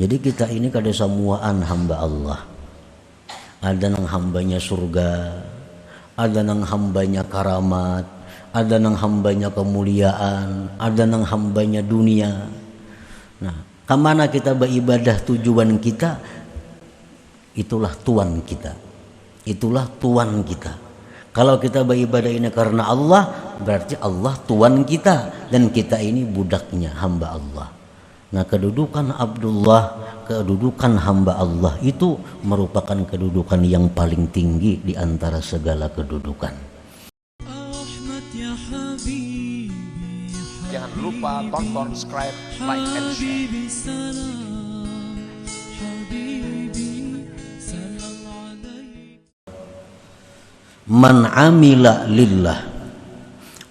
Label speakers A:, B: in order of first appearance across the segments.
A: Jadi kita ini kada semuaan hamba Allah. Ada nang hambanya surga, ada nang hambanya karamat, ada nang hambanya kemuliaan, ada nang hambanya dunia. Nah, kemana kita beribadah tujuan kita, itulah Tuhan kita. Itulah Tuhan kita. Kalau kita beribadah ini karena Allah, berarti Allah Tuhan kita dan kita ini budaknya, hamba Allah. Nah, kedudukan Abdullah, kedudukan hamba Allah itu merupakan kedudukan yang paling tinggi di antara segala kedudukan.
B: Jangan lupa tonton, subscribe, like, and share.
A: Man amila lillah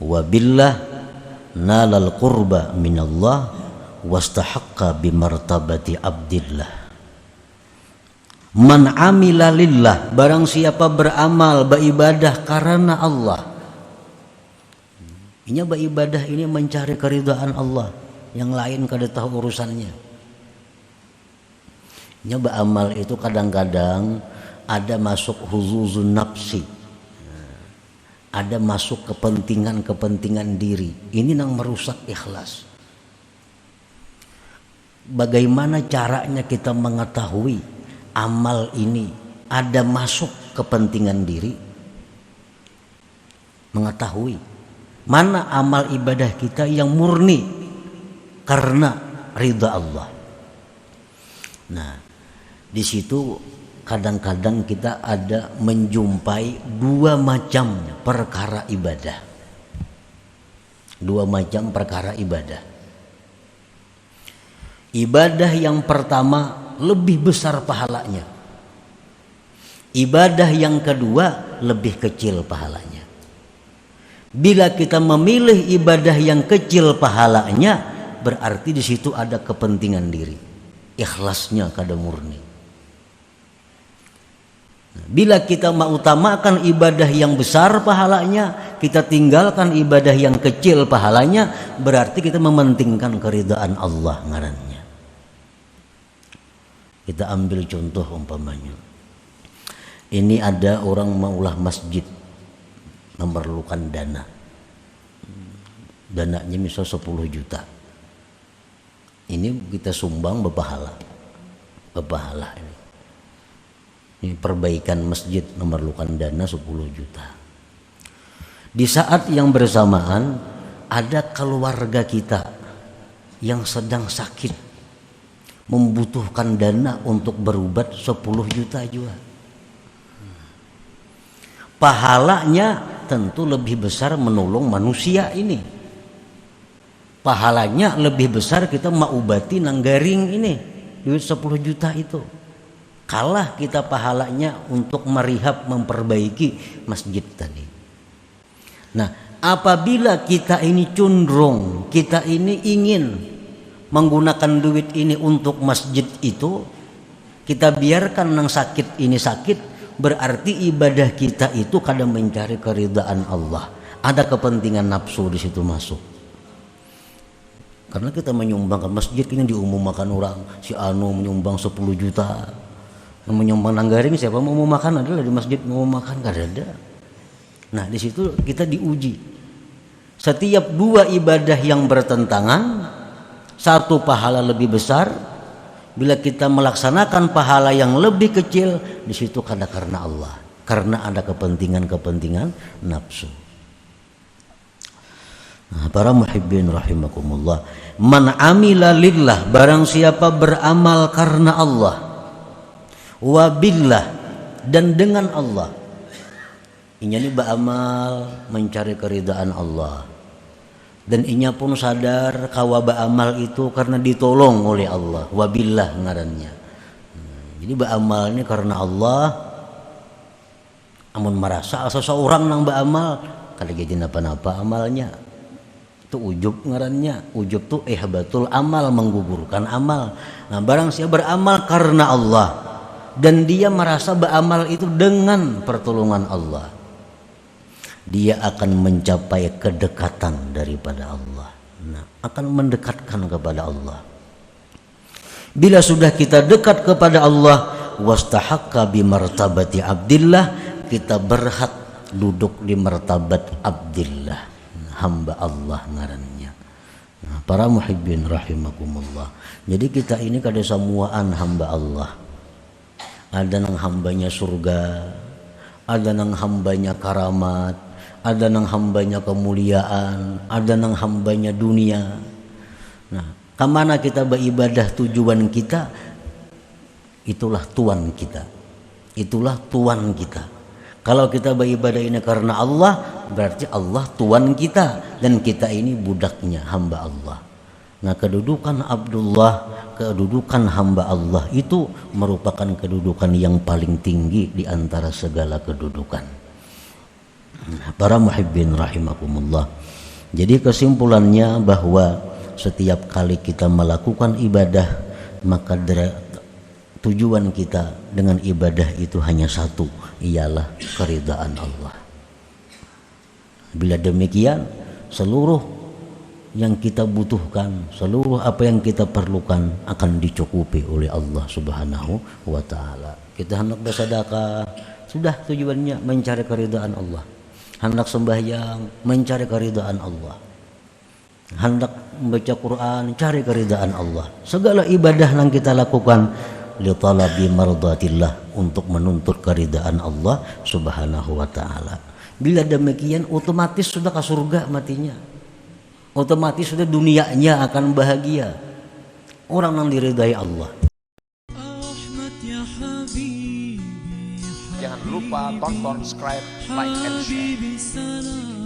A: wa billah nalal qurba minallah wastahaqqa bimartabati abdillah. Man amila lillah, barang siapa beramal beribadah karena Allah. Ini beribadah ini mencari keridhaan Allah, yang lain kada tahu urusannya. Ini beramal itu kadang-kadang ada masuk huzuzun nafsi, ada masuk kepentingan diri. Ini yang merusak ikhlas. Bagaimana caranya kita mengetahui amal ini ada masuk kepentingan diri? Mengetahui mana amal ibadah kita yang murni karena ridha Allah. Nah, di situ kadang-kadang kita ada menjumpai dua macam perkara ibadah. Dua macam perkara ibadah. Ibadah yang pertama lebih besar pahalanya. Ibadah yang kedua lebih kecil pahalanya. Bila kita memilih ibadah yang kecil pahalanya, berarti di situ ada kepentingan diri. Ikhlasnya kada murni. Bila kita mengutamakan ibadah yang besar pahalanya, kita tinggalkan ibadah yang kecil pahalanya, berarti kita mementingkan keridhaan Allah ngarannya. Kita ambil contoh umpamanya. Ini ada orang maulah masjid, memerlukan dana. Dananya misal 10 juta. Ini kita sumbang berpahala. Berpahala ini. Ini perbaikan masjid memerlukan dana 10 juta. Di saat yang bersamaan ada keluarga kita yang sedang sakit, membutuhkan dana untuk berobat 10 juta juga. Pahalanya tentu lebih besar menolong manusia ini. Pahalanya lebih besar kita mengobati nanggaring ini, duit 10 juta itu. Kalah kita pahalanya untuk merihab, memperbaiki masjid tadi. Nah, apabila kita ini condong, kita ini ingin menggunakan duit ini untuk masjid itu, kita biarkan yang sakit ini sakit, berarti ibadah kita itu kadang mencari keridhaan Allah. Ada kepentingan nafsu di situ masuk. Karena kita menyumbangkan masjid ini diumumkan orang, si anu menyumbang 10 juta. Yang menyumbang nanggaring siapa mau makan adalah di masjid mau makan kada ada. Nah, di situ kita diuji. Setiap dua ibadah yang bertentangan, satu pahala lebih besar, bila kita melaksanakan pahala yang lebih kecil, di situ karena Allah, karena ada kepentingan nafsu. Nah, para muhibbin rahimakumullah, man amila lillah, barang siapa beramal karena Allah, wa billah, dan dengan Allah. Ini beramal mencari keridhaan Allah. Dan inya pun sadar kawa beramal itu karena ditolong oleh Allah. Wabillah ngarannya. Jadi beramal ini karena Allah. Amun merasa seseorang nang beramal kada jadi napa-napa amalnya. Itu ujub ngarannya. Ujub tuh ihbatul amal, menggugurkan amal. Nah, barang siapa beramal karena Allah dan dia merasa beramal itu dengan pertolongan Allah, dia akan mencapai kedekatan daripada Allah. Nah, akan mendekatkan kepada Allah. Bila sudah kita dekat kepada Allah, wastahaqqa bi martabati abdillah, kita berhak duduk di martabat abdillah, hamba Allah ngarannya. Nah, para muhibbin rahimakumullah. Jadi kita ini kada samuaan hamba Allah. Ada nang hambanya surga, ada nang hambanya karamat, ada nang hambanya kemuliaan, ada nang hambanya dunia. Nah, kemana kita beribadah tujuan kita, itulah tuan kita, itulah tuan kita. Kalau kita beribadah ini karena Allah, berarti Allah tuan kita dan kita ini budaknya, hamba Allah. Nah, kedudukan Abdullah, kedudukan hamba Allah itu merupakan kedudukan yang paling tinggi di antara segala kedudukan. Nah, para muhibbin rahimakumullah. Jadi kesimpulannya bahwa setiap kali kita melakukan ibadah, maka tujuan kita dengan ibadah itu hanya satu, ialah keridaan Allah. Bila demikian, seluruh yang kita butuhkan, seluruh apa yang kita perlukan akan dicukupi oleh Allah Subhanahu wa Ta'ala. Kita hendak bersedekah, sudah tujuannya mencari keridaan Allah. Hendak sembahyang, mencari keridaan Allah. Hendak membaca Quran, cari keridaan Allah. Segala ibadah yang kita lakukan li talabi mardatillah, untuk menuntut keridaan Allah Subhanahu wa Ta'ala. Bila demikian otomatis sudah ke surga matinya, otomatis sudah dunianya akan bahagia. Orang yang diridai Allah.
B: Jangan lupa tonton, subscribe, like, and share.